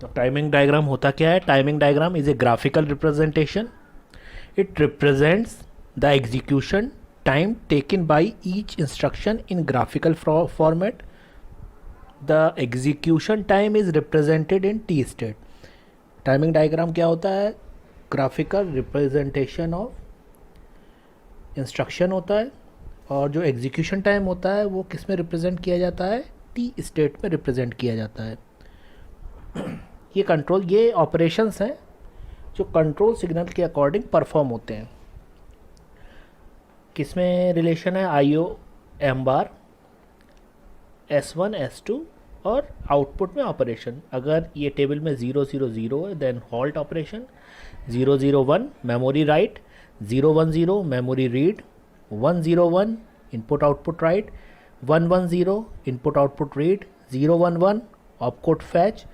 तो timing diagram होता क्या है? Timing diagram is a graphical representation. It represents the execution time taken by each instruction in graphical format. The execution time is represented in T state. Timing diagram क्या होता है? Graphical representation of instruction होता है, और जो execution time होता है वो किस में रिप्रेजेंट किया जाता है? टी स्टेट में रिप्रेजेंट किया जाता है. ये ऑपरेशंस हैं जो कंट्रोल सिग्नल के अकॉर्डिंग परफॉर्म होते हैं. किस में रिलेशन है? आई ओ एम बार, S1 S2 और आउटपुट में ऑपरेशन. अगर ये टेबल में 0 0 0 है then halt operation. 0 0 1 memory write, 0 1 0 memory read, 1 0 1 input output write, 1 1 0 input output read, 0 1 1 opcode fetch,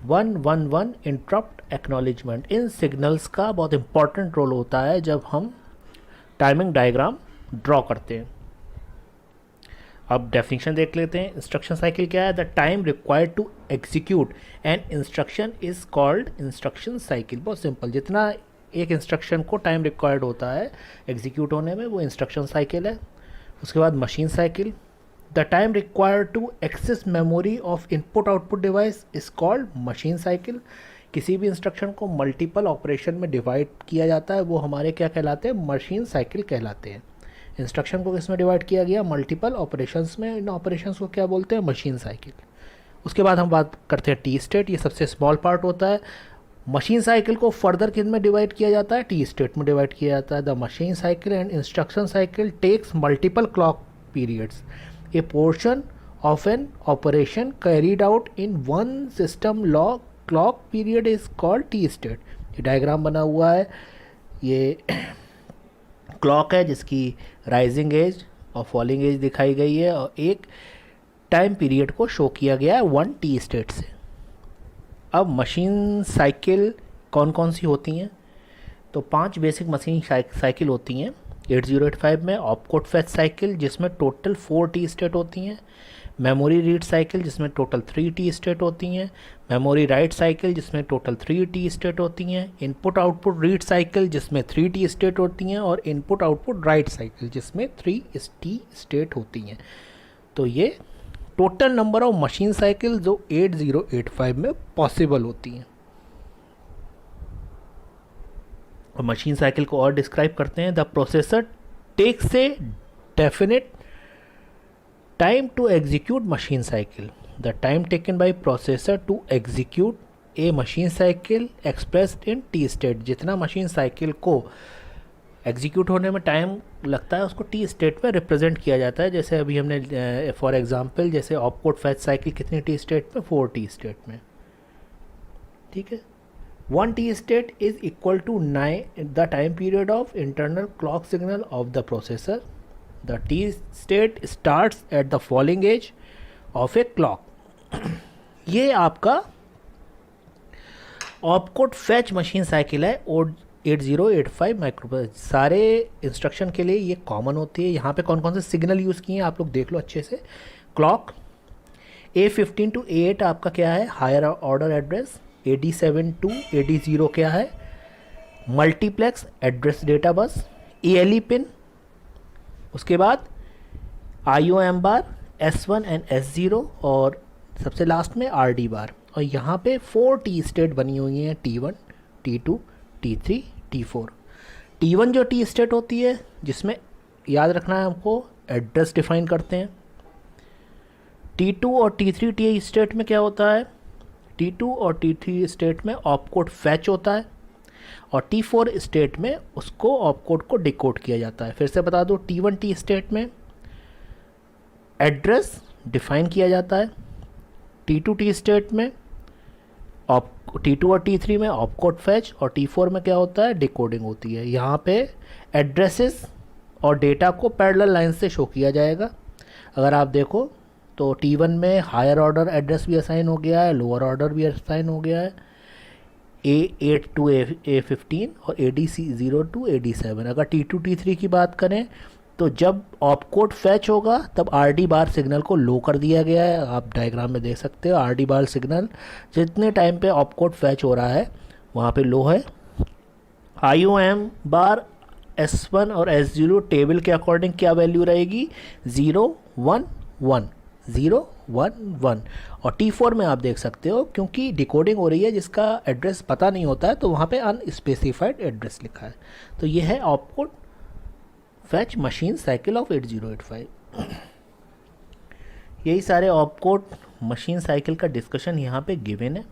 1 1 1 interrupt acknowledgement. इन सिग्नल्स का बहुत इंपॉर्टेंट रोल होता है जब हम टाइमिंग डायग्राम ड्रॉ करते हैं. अब डेफिनेशन देख लेते हैं. इंस्ट्रक्शन साइकिल क्या है? The time required to execute an instruction is called instruction cycle. बहुत सिंपल, जितना एक इंस्ट्रक्शन को टाइम रिक्वायर्ड होता है एग्जीक्यूट होने में वो इंस्ट्रक्शन साइकिल है. उसके बाद machine cycle. The time required to access memory of input output device is called machine cycle. किसी भी इंस्ट्रक्शन को मल्टीपल ऑपरेशन में डिवाइड किया जाता है वो हमारे क्या कहलाते हैं? मशीन साइकिल कहलाते हैं. इंस्ट्रक्शन को किस में डिवाइड किया गया? मल्टीपल ऑपरेशंस में. इन ऑपरेशंस को क्या बोलते हैं? Machine cycle. उसके बाद हम बात करते हैं टी स्टेट. ये सबसे स्मॉल पार्ट होता है. मशीन साइकिल को फर्दर किन में डिवाइड किया जाता है? टी स्टेट में डिवाइड किया जाता है. The machine cycle and instruction cycle takes multiple clock periods. A portion of an operation carried out in one system law clock period is called T state. ये diagram बना हुआ है. ये clock है जिसकी राइजिंग एज और falling edge दिखाई गई है, और एक टाइम पीरियड को शो किया गया है 1 टी स्टेट से. अब मशीन साइकिल कौन कौन सी होती हैं? तो 5 बेसिक मशीन साइकिल होती हैं. 8085 में ऑपकोड फैच साइकिल जिसमें टोटल 4 टी स्टेट होती हैं. मेमोरी रीड साइकिल जिसमें टोटल 3 टी स्टेट होती हैं. मेमोरी राइट साइकिल जिसमें टोटल 3 टी स्टेट होती हैं. इनपुट आउटपुट रीड साइकिल जिसमें 3 टी स्टेट होती हैं, और इनपुट आउटपुट राइट साइकिल जिसमें 3 टी स्टेट होती हैं. तो ये total number of machine cycle जो 8085 में पॉसिबल होती हैं. और मशीन साइकिल को और डिस्क्राइब करते हैं. The processor takes a definite time to execute machine cycle. The time taken by processor to execute a machine cycle expressed in T state. जितना मशीन साइकिल को एग्जीक्यूट होने में टाइम लगता है उसको टी स्टेट में रिप्रेजेंट किया जाता है. जैसे अभी हमने फॉर एग्जांपल जैसे ऑपकोड फैच साइकिल कितनी टी स्टेट में? 4 टी स्टेट में. ठीक है. 1 T state is equal to 9 the time period of internal clock signal of the processor. The T state starts at the falling edge of a clock. ये आपका opcode fetch machine cycle है. 8085 micro सारे instruction के लिए ये common होती है. यहाँ पे कौन कौन से सिग्नल यूज़ किए हैं आप लोग देख लो अच्छे से. क्लॉक. A15 to A8 आपका क्या है? Higher order address. AD7 to AD0 क्या है? Multiplex address data bus. ALE pin. उसके बाद IOM bar, S1 and S0, और सबसे लास्ट में RD बार. और यहाँ पे 4 टी स्टेट बनी हुई हैं. T1, T2, T3, T4. T1 जो टी स्टेट होती है जिसमें याद रखना है हमको एड्रेस डिफाइन करते हैं. T2 और T3 टी स्टेट में क्या होता है? T2 और T3 स्टेट में ऑपकोड फैच होता है, और T4 स्टेट में उसको ऑपकोड को डिकोड किया जाता है. फिर से बता दो. T1 टी स्टेट में एड्रेस डिफाइन किया जाता है. T2 टी स्टेट में T2 और T3 में ऑपकोड फैच, और T4 में क्या होता है? डिकोडिंग होती है. यहाँ पे एड्रेसेस और डेटा को पैरेलल लाइन से शो किया जाएगा. अगर आप देखो तो T1 में हायर ऑर्डर एड्रेस भी असाइन हो गया है, लोअर ऑर्डर भी असाइन हो गया है. A8 टू A15 और AD0 टू AD7. अगर T2 T3 की बात करें तो जब ऑपकोड फैच होगा तब आर डी बार सिग्नल को लो कर दिया गया है। आप डायग्राम में देख सकते हो आर डी बार सिग्नल जितने टाइम पे ऑपकोड फैच हो रहा है वहाँ पे लो है। आई ओ एम बार S1 और S0 टेबल के अकॉर्डिंग क्या वैल्यू रहेगी, 0 1 1 0 1 1। और T4 में आप देख सकते हो क्योंकि डिकोडिंग हो रही है जिसका एड्रेस पता नहीं होता है तो वहाँ पे अनस्पेसिफाइड एड्रेस लिखा है। तो ये है opcode fetch machine cycle of 8085। यही सारे ऑपकोड मशीन साइकिल का डिस्कशन यहाँ पे गिवन है।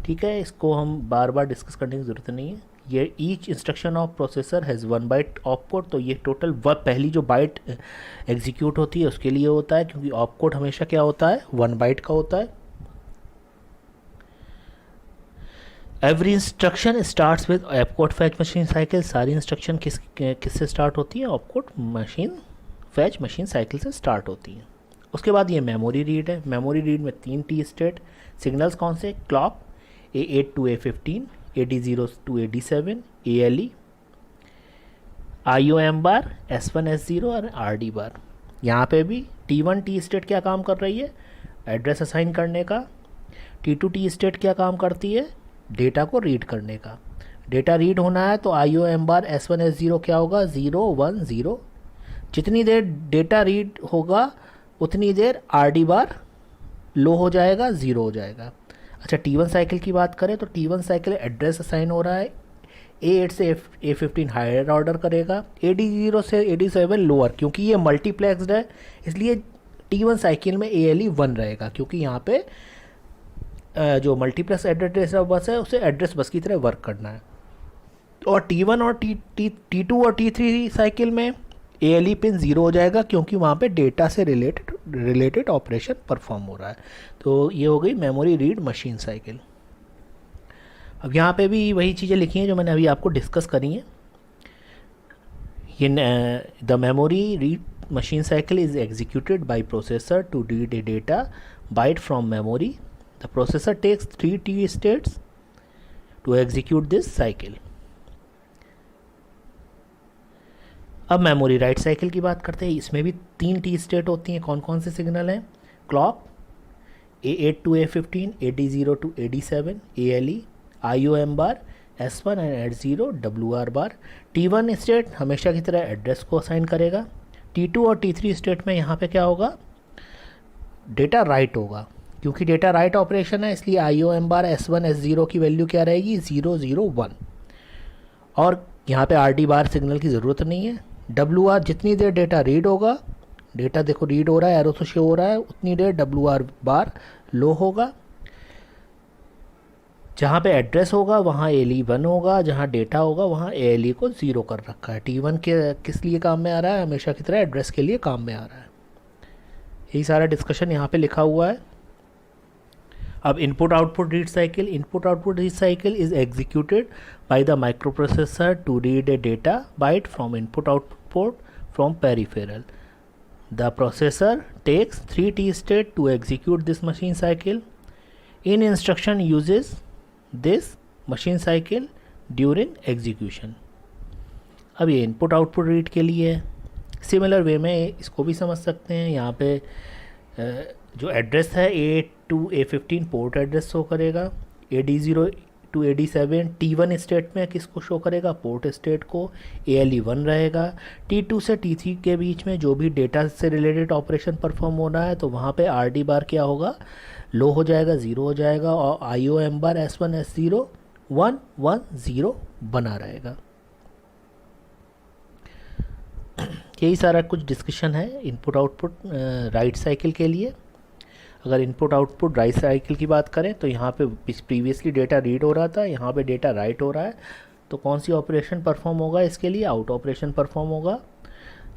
ठीक है, इसको हम बार बार डिस्कस करने की ज़रूरत नहीं है। ये each instruction of processor has 1 byte opcode, तो ये टोटल पहली जो बाइट एग्जीक्यूट होती है उसके लिए होता है, क्योंकि ऑपकोड हमेशा क्या होता है 1 बाइट का होता है। Every instruction starts with opcode fetch machine cycle. सारी इंस्ट्रक्शन किससे स्टार्ट होती है, opcode machine fetch machine cycle से स्टार्ट होती है। उसके बाद ये मेमोरी रीड है। मेमोरी रीड में 3 टी स्टेट सिग्नल्स कौन से, clock A8 to A15, AD0 to AD7, ALE, IOM bar, S1 S0 और RD बार। यहाँ पे भी T1 टी स्टेट क्या काम कर रही है, एड्रेस असाइन करने का। T2 टी स्टेट क्या काम करती है, डेटा को रीड करने का। डेटा रीड होना है तो IOM बार S1 S0 क्या होगा, 0 1 0। जितनी देर डेटा रीड होगा उतनी देर RD बार लो हो जाएगा, 0 हो जाएगा। अच्छा, T1 साइकिल की बात करें तो T1 साइकिल एड्रेस असाइन हो रहा है, A8 से A15 हायर ऑर्डर करेगा, AD0 से AD7 लोअर। क्योंकि ये मल्टीप्लेक्सड है इसलिए T1 साइकिल में ALE 1 रहेगा, क्योंकि यहाँ पे जो मल्टीप्लेक्स एड्रेस बस है उसे एड्रेस बस की तरह वर्क करना है। और T1 और T2 और T3 साइकिल में ALE पिन 0 हो जाएगा, क्योंकि वहाँ पे डेटा से रिलेटेड ऑपरेशन परफॉर्म हो रहा है। तो ये हो गई मेमोरी रीड मशीन साइकिल। अब यहाँ पे भी वही चीज़ें लिखी हैं जो मैंने अभी आपको डिस्कस करी हैं। ये the memory read machine cycle is executed by processor to read a data byte from memory. The processor takes 3 T states to execute this cycle. अब मेमोरी राइट साइकिल की बात करते हैं। इसमें भी 3 टी स्टेट होती हैं। कौन कौन से सिग्नल हैं, clock A8 to A15, AD0 to AD7, ALE, IOM bar, S1 and S0, WR bar. T1 state हमेशा की तरह एड्रेस को असाइन करेगा। T2 और T3 स्टेट में यहाँ पे क्या होगा, डेटा राइट होगा। क्योंकि डेटा राइट ऑपरेशन है इसलिए IOM बार S1 S0 की वैल्यू क्या रहेगी, 0 0 1। और यहाँ पे RD बार सिग्नल की ज़रूरत नहीं है। WR जितनी देर डेटा रीड होगा, डेटा देखो रीड हो रहा है, एरो से शो हो रहा है, उतनी देर WR बार लो होगा। जहाँ पे एड्रेस होगा वहाँ ALE 1 होगा, जहाँ डेटा होगा वहाँ ALE को 0 कर रखा है। T1 के किस लिए काम में आ रहा है, हमेशा की तरह एड्रेस के लिए काम में आ रहा है। यही सारा डिस्कशन यहाँ पे लिखा हुआ है। अब input output read cycle. Input output read cycle is executed by the microprocessor to read a data byte from input output port from peripheral. The processor takes 3 T state to execute this machine cycle. In instruction uses this machine cycle during execution. अब ये input output read के लिए है। Similar way में इसको भी समझ सकते हैं। यहाँ पे जो एड्रेस है A8 to A15 port address show करेगा, AD0 to AD7 T1 state में किसको शो करेगा, पोर्ट स्टेट को, ALE 1 रहेगा। T2 से T3 के बीच में जो भी डेटा से रिलेटेड ऑपरेशन परफॉर्म हो रहा है तो वहाँ पे RD बार क्या होगा, लो हो जाएगा, 0 हो जाएगा। और IOM बार S1 S0 1 1 0 बना रहेगा। यही सारा कुछ डिस्कशन है इनपुट आउटपुट राइट साइकिल के लिए। अगर इनपुट आउटपुट राइट साइकिल की बात करें तो यहाँ पे प्रीवियसली डेटा रीड हो रहा था, यहाँ पे डेटा राइट हो रहा है, तो कौन सी ऑपरेशन परफॉर्म होगा, इसके लिए आउट ऑपरेशन परफॉर्म होगा।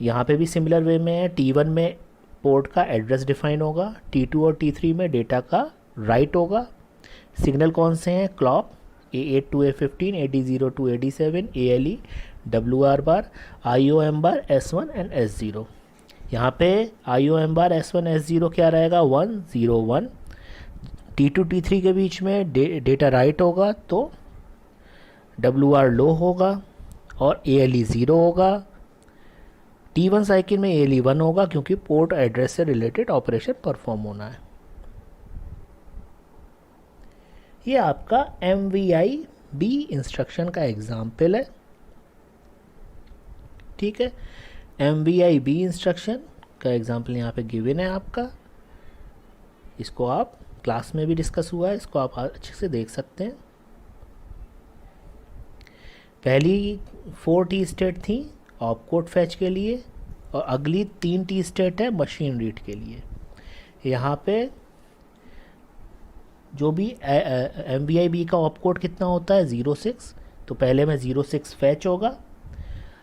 यहाँ पे भी सिमिलर वे में है। T1 में पोर्ट का एड्रेस डिफाइन होगा, T2 और T3 में डेटा का राइट होगा। सिग्नल कौन से हैं, clock A8 to A15, AD0 to AD7, ALE, WR bar, IOM bar S1 and S0। यहाँ पे IOM बार S1 S0 क्या रहेगा, 1 0 1। T2 T3 के बीच में डेटा राइट होगा तो WR लो होगा। और ALE 0 होगा। T1 साइकिल में ALE 1 होगा क्योंकि पोर्ट एड्रेस से रिलेटेड ऑपरेशन परफॉर्म होना है। ये आपका MVI-B इंस्ट्रक्शन का एग्जाम्पल है। ठीक है, MVI-B इंस्ट्रक्शन का एग्जाम्पल यहाँ पे गिवन है आपका। इसको आप क्लास में भी डिस्कस हुआ है, इसको आप अच्छे से देख सकते हैं। पहली 4 T स्टेट थी ऑपकोड फैच के लिए और अगली 3 T स्टेट है मशीन रीड के लिए। यहाँ पे जो भी MVI-B का ऑपकोड कितना होता है 06, तो पहले में 06 फैच होगा।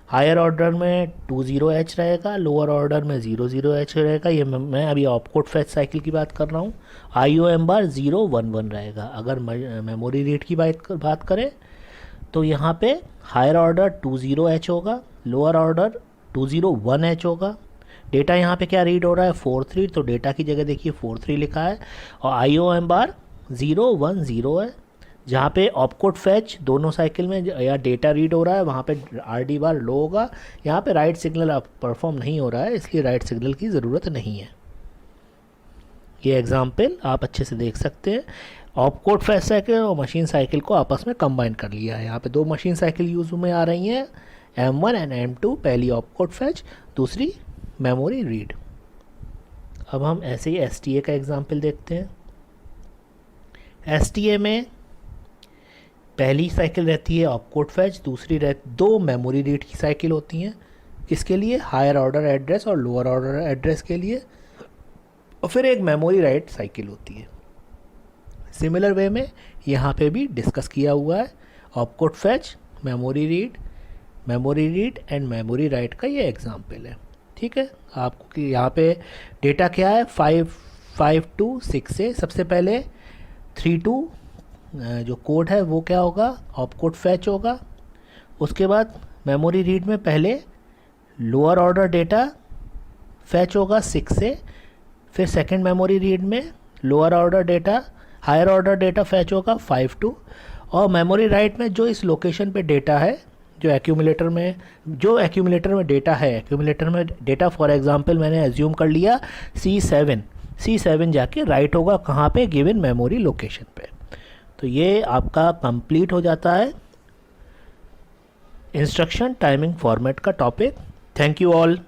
हायर ऑर्डर में 20H रहेगा, लोअर ऑर्डर में 00H रहेगा। ये मैं अभी ऑपकोड फैच साइकिल की बात कर रहा हूँ। IOM बार 011 रहेगा। अगर मेमोरी रीड की बात करें तो यहाँ पे हायर ऑर्डर 20H होगा, लोअर ऑर्डर 201H होगा। डेटा यहाँ पे क्या रीड हो रहा है 43, तो डेटा की जगह देखिए 43 लिखा है। और IOM बार 010 है। जहाँ पे ऑपकोड फैच दोनों साइकिल में या डेटा रीड हो रहा है वहाँ पे RD बार लो होगा। यहाँ पे राइट सिग्नल परफॉर्म नहीं हो रहा है, इसलिए राइट सिग्नल की ज़रूरत नहीं है। ये एग्जाम्पल आप अच्छे से देख सकते हैं। ऑपकोड फैच साइकिल और मशीन साइकिल को आपस में कंबाइन कर लिया है। यहाँ पे 2 मशीन साइकिल यूज में आ रही हैं, M1 एंड M2। पहली ऑपकोड फैच, दूसरी मेमोरी रीड। अब हम ऐसे ही STA का एग्जाम्पल देखते हैं। STA में पहली साइकिल रहती है ऑपकोड फैच, दूसरी 2 मेमोरी रीड की साइकिल होती हैं। किसके लिए? हायर ऑर्डर एड्रेस और लोअर ऑर्डर एड्रेस के लिए। और फिर एक मेमोरी राइट साइकिल होती है। सिमिलर वे में यहाँ पे भी डिस्कस किया हुआ है। Opcode fetch, memory read and memory write का ये एग्जाम्पल है। ठीक है, आपको यहाँ पे डेटा क्या है 552 से सबसे पहले 32 जो कोड है वो क्या होगा ऑपकोड फैच होगा। उसके बाद मेमोरी रीड में पहले लोअर ऑर्डर डेटा फैच होगा 6 से, फिर सेकंड मेमोरी रीड में lower order data higher order data fetch होगा 52। और मेमोरी राइट में जो इस लोकेशन पे डेटा है जो एक्यूमुलेटर में डेटा है, एक्यूमुलेटर में डेटा फॉर एग्जांपल मैंने एज्यूम कर लिया C7 जाके राइट होगा कहाँ पे? गिवन मेमोरी लोकेशन पे। तो ये आपका कंप्लीट हो जाता है इंस्ट्रक्शन टाइमिंग फॉर्मेट का टॉपिक। Thank you all.